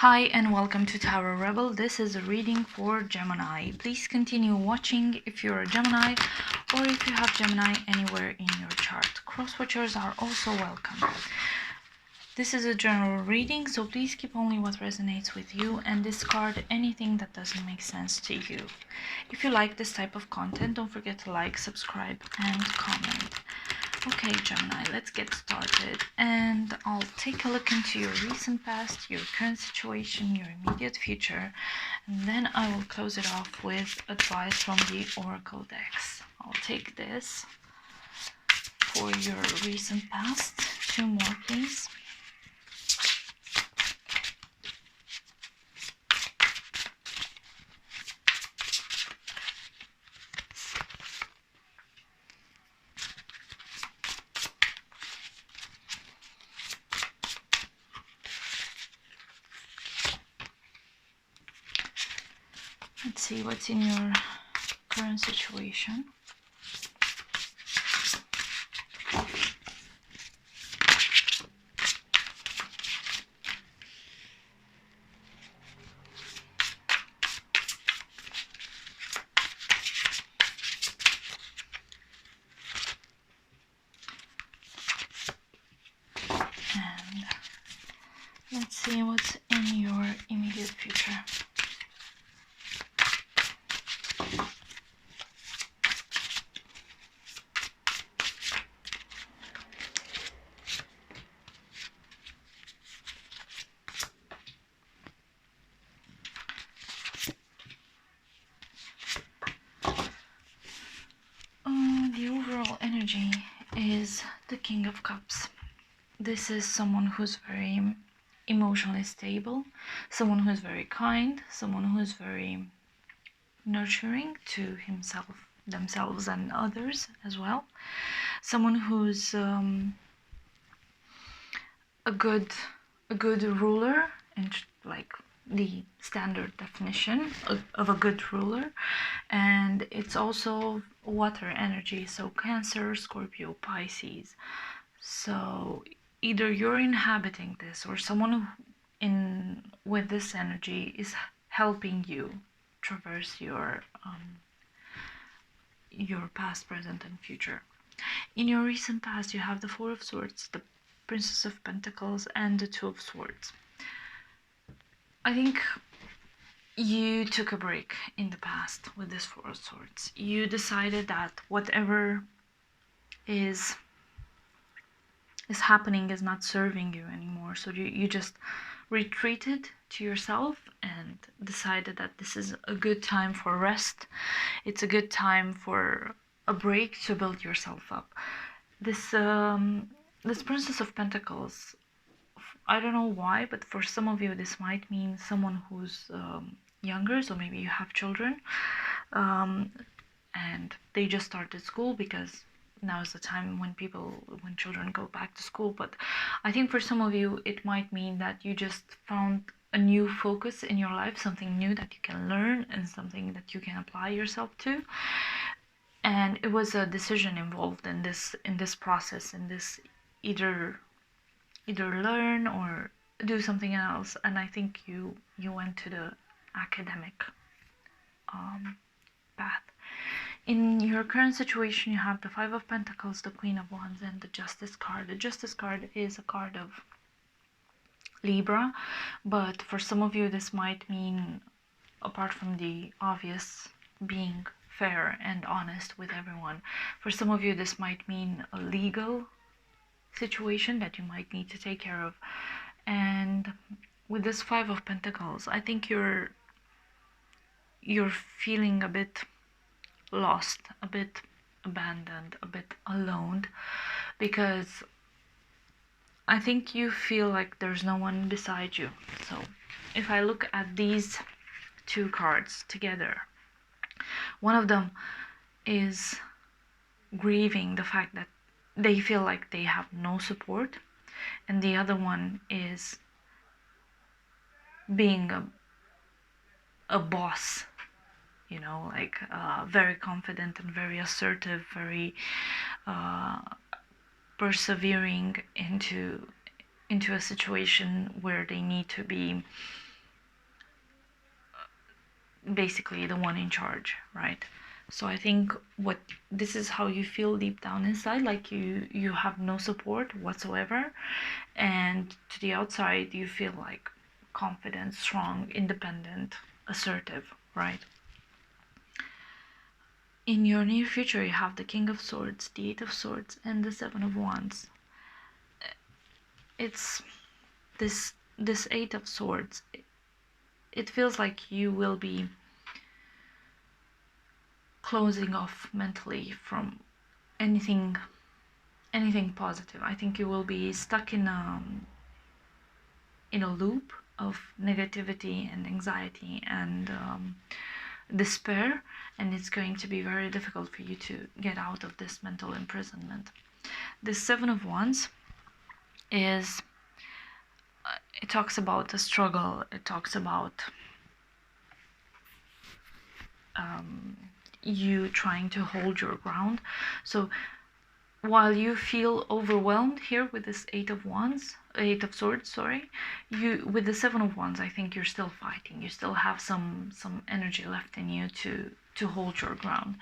Hi and welcome to Tarot Rebel. This is a reading for Gemini. Please continue watching if you're a Gemini or if you have Gemini anywhere in your chart. Cross-watchers are also welcome. This is a general reading, so please keep only what resonates with you and discard anything that doesn't make sense to you. If you like this type of content, don't forget to like, subscribe, and comment. Okay, Gemini, let's get started, and I'll take a look into your recent past, your current situation, your immediate future, and then I will close it off with advice from the Oracle decks. I'll take this for your recent past. 2 more, please. Let's see what's in your current situation. And let's see what's in your immediate future. The overall energy is the King of Cups. This is someone who's very emotionally stable, someone who's very kind, someone who's very nurturing to himself, themselves, and others as well. Someone who's a good ruler, and like the standard definition of a good ruler. And it's also water energy, so Cancer, Scorpio, Pisces. So either you're inhabiting this or someone with this energy is helping you traverse your past, present, and future. In your recent past, you have the Four of Swords, the Princess of Pentacles, and the Two of Swords. I think you took a break in the past with this Four of Swords. You decided that whatever is happening is not serving you anymore, so you just retreated to yourself and decided that this is a good time for rest. It's a good time for a break to build yourself up. This Princess of Pentacles, I don't know why, but for some of you this might mean someone who's younger, so maybe you have children and they just started school, because now is the time when children go back to school. But I think for some of you it might mean that you just found a new focus in your life, something new that you can learn and something that you can apply yourself to. And it was a decision involved in this process, in this either learn or do something else. And I think you went to the academic path. In your current situation, you have the Five of Pentacles, the Queen of Wands, and the Justice card. The Justice card is a card of Libra, but for some of you this might mean, apart from the obvious, being fair and honest with everyone. For some of you this might mean a legal situation that you might need to take care of. And with this Five of Pentacles, I think you're feeling a bit lost, a bit abandoned, a bit alone, because I think you feel like there's no one beside you. So if I look at these 2 cards together, one of them is grieving the fact that they feel like they have no support, and the other one is being a boss, you know, like very confident and very assertive, very persevering into a situation where they need to be basically the one in charge, right? So I think this is how you feel deep down inside, like you have no support whatsoever, and to the outside you feel like confident, strong, independent, assertive, right? In your near future you have the King of Swords, the Eight of Swords, and the Seven of Wands. It's this Eight of Swords, it feels like you will be closing off mentally from anything positive. I think you will be stuck in a loop of negativity and anxiety and despair, and it's going to be very difficult for you to get out of this mental imprisonment. This Seven of Wands is it talks about the struggle, it talks about you trying to hold your ground. So while you feel overwhelmed here with this Eight of Swords, sorry, you with the Seven of Wands, I think you're still fighting. You still have some energy left in you to hold your ground.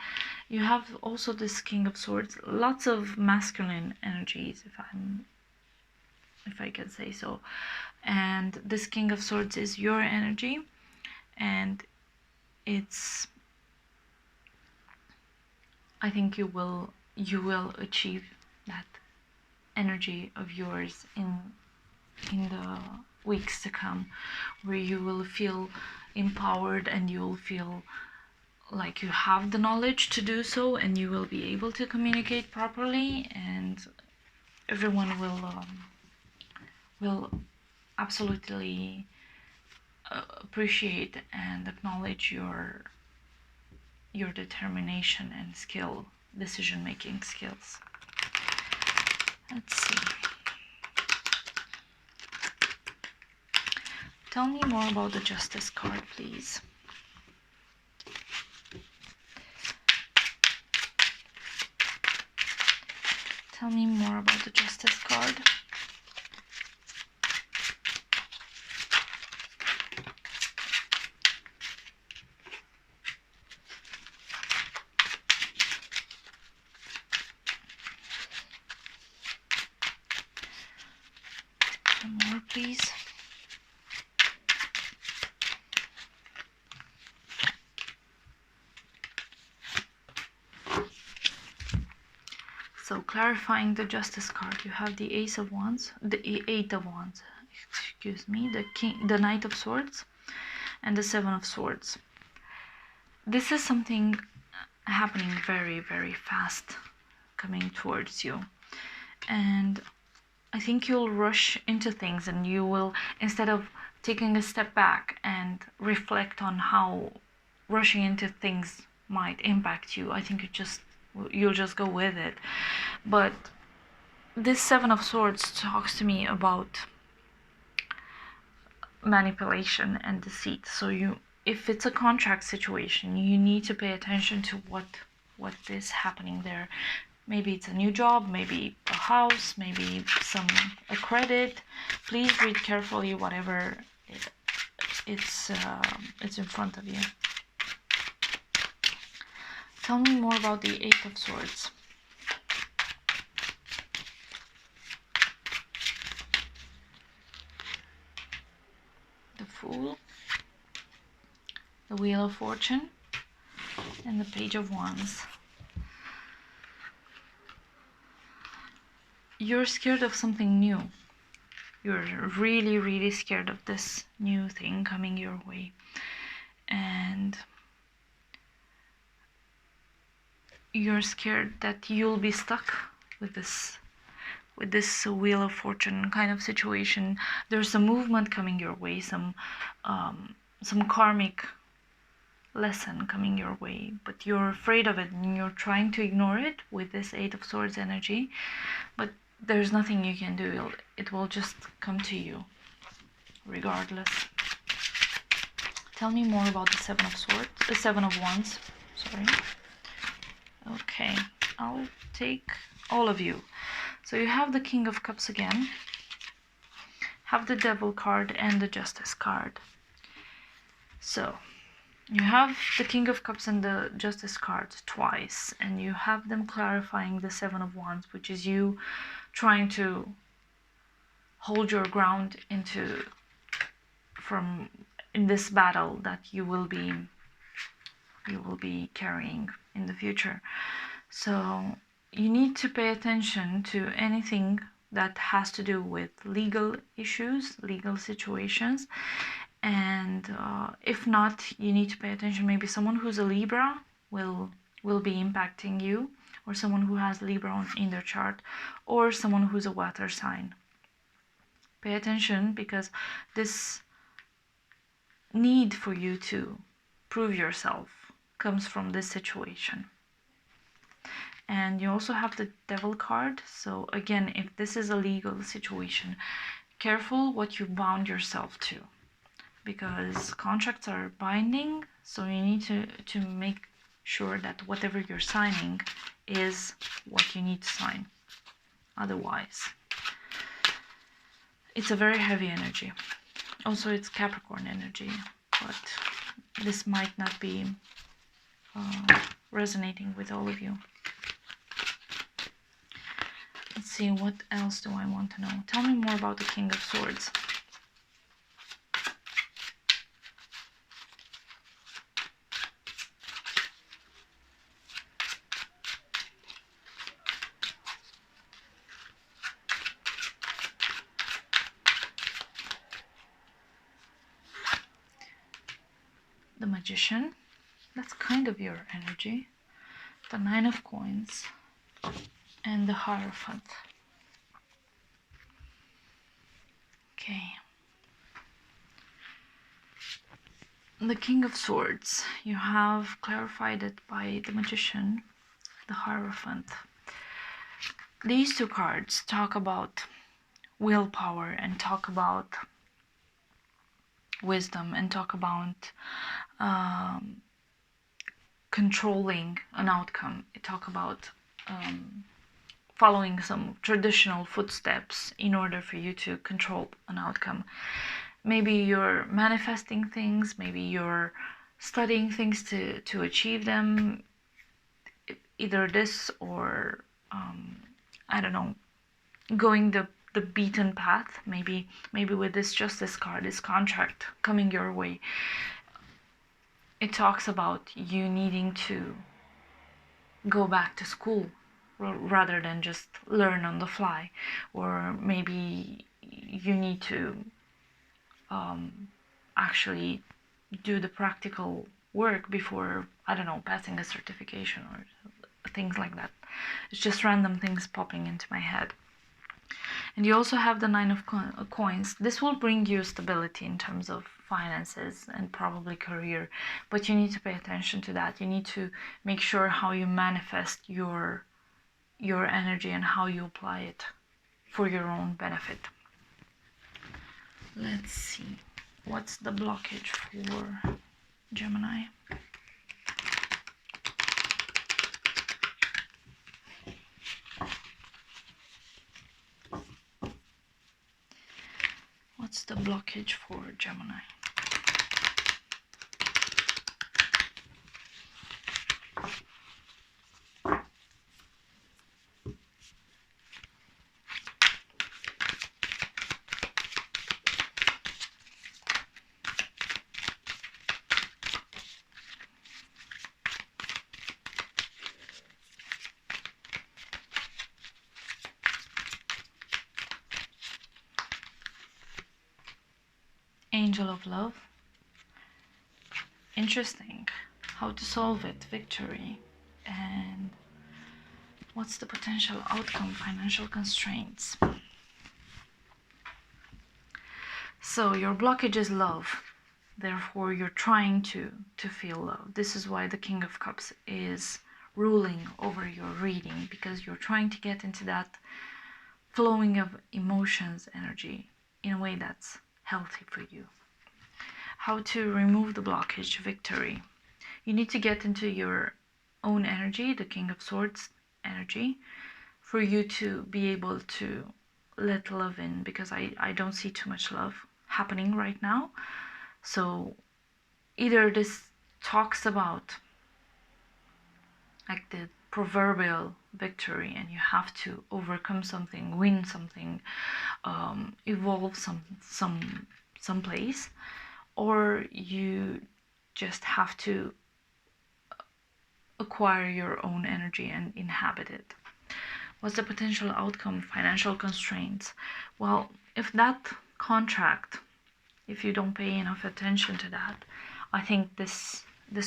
You have also this King of Swords, lots of masculine energies, if I can say so. And this King of Swords is your energy, and I think you will achieve that energy of yours in the weeks to come, where you will feel empowered and you will feel like you have the knowledge to do so, and you will be able to communicate properly, and everyone will absolutely appreciate and acknowledge your determination and decision-making skills. Let's see. Tell me more about the Justice card, please. Tell me more about the Justice card. More, please. So clarifying the Justice card, you have the Ace of Wands, the Eight of Wands, excuse me, the Knight of Swords, and the Seven of Swords. This is something happening very, very fast, coming towards you, and I think you'll rush into things, and you will, instead of taking a step back and reflect on how rushing into things might impact you, I think you'll just go with it. But this Seven of Swords talks to me about manipulation and deceit. So if it's a contract situation, you need to pay attention to what is happening there. Maybe it's a new job, maybe a house, maybe a credit. Please read carefully whatever it's in front of you. Tell me more about the Eight of Swords. The Fool, the Wheel of Fortune, and the Page of Wands. You're scared of something new. You're really, really scared of this new thing coming your way. And you're scared that you'll be stuck with this Wheel of Fortune kind of situation. There's a movement coming your way, some karmic lesson coming your way, but you're afraid of it and you're trying to ignore it with this Eight of Swords energy, but there's nothing you can do. It will just come to you regardless. Tell me more about the Seven of Wands, sorry. Okay, I'll take all of you. So you have the King of Cups again, have the Devil card and the Justice card. So You have the King of Cups and the Justice cards twice, and you have them clarifying the Seven of Wands, which is you trying to hold your ground in this battle that you will be carrying in the future. So you need to pay attention to anything that has to do with legal issues, legal situations, and if not, you need to pay attention. Maybe someone who's a Libra will be impacting you, or someone who has Libra in their chart, or someone who's a water sign. Pay attention, because this need for you to prove yourself comes from this situation. And you also have the Devil card. So again, if this is a legal situation, careful what you bound yourself to, because contracts are binding. So you need to make sure that whatever you're signing is what you need to sign. Otherwise, it's a very heavy energy. Also, it's Capricorn energy, but this might not be resonating with all of you. Let's see, what else do I want to know? Tell me more about the King of Swords. The Magician, that's kind of your energy. The Nine of Coins and the Hierophant. Okay. The King of Swords, you have clarified it by the Magician, the Hierophant. These two cards talk about willpower and talk about wisdom and talk about controlling an outcome. It talk about following some traditional footsteps in order for you to control an outcome. Maybe you're manifesting things, maybe you're studying things to achieve them. Either this or I don't know, going the beaten path. Maybe with this Justice card, this contract coming your way, it talks about you needing to go back to school rather than just learn on the fly, or maybe you need to actually do the practical work before, I don't know, passing a certification or things like that. It's just random things popping into my head. And you also have the Nine of Coins. This will bring you stability in terms of finances and probably career, but you need to pay attention to that. You need to make sure how you manifest your energy and how you apply it for your own benefit. Let's see, what's the blockage for Gemini? What's the blockage for Gemini? Angel of Love. Interesting. How to solve it, victory. And what's the potential outcome, financial constraints. So your blockage is love. Therefore, you're trying to feel love. This is why the King of Cups is ruling over your reading, because you're trying to get into that flowing of emotions energy in a way that's healthy for you. How to remove the blockage, victory. You need to get into your own energy, the King of Swords energy, for you to be able to let love in, because I don't see too much love happening right now. So either this talks about like the proverbial victory, and you have to overcome something, win something, evolve some place, or you just have to acquire your own energy and inhabit it. What's the potential outcome? Financial constraints. Well, if that contract, if you don't pay enough attention to that, I think this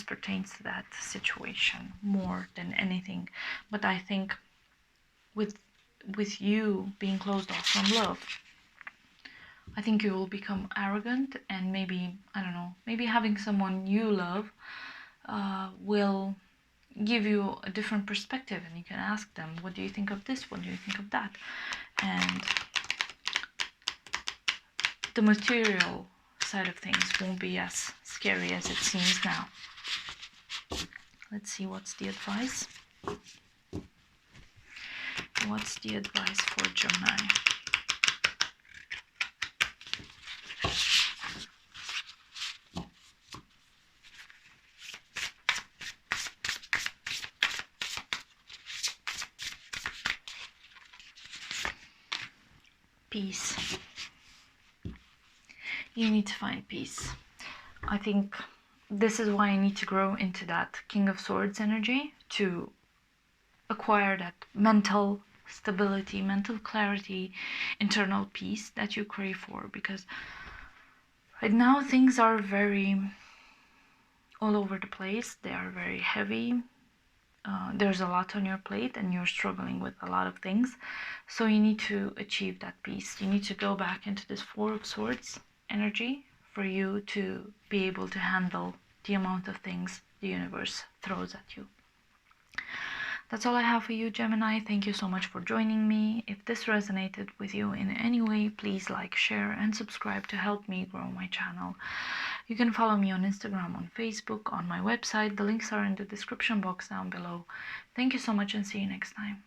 pertains to that situation more than anything. But I think with you being closed off from love, I think you will become arrogant, and maybe, I don't know, maybe having someone you love will give you a different perspective, and you can ask them, what do you think of this, what do you think of that? And the material side of things won't be as scary as it seems now. Let's see, what's the advice? What's the advice for Gemini? Peace. You need to find peace. I think this is why I need to grow into that King of Swords energy, to acquire that mental stability, mental clarity, internal peace that you crave for. Because right now things are very all over the place. They are very heavy. There's a lot on your plate and you're struggling with a lot of things. So you need to achieve that peace. You need to go back into this Four of Swords energy for you to be able to handle the amount of things the universe throws at you. That's all I have for you, Gemini. Thank you so much for joining me. If this resonated with you in any way, please like, share, and subscribe to help me grow my channel. You can follow me on Instagram, on Facebook, on my website. The links are in the description box down below. Thank you so much, and see you next time.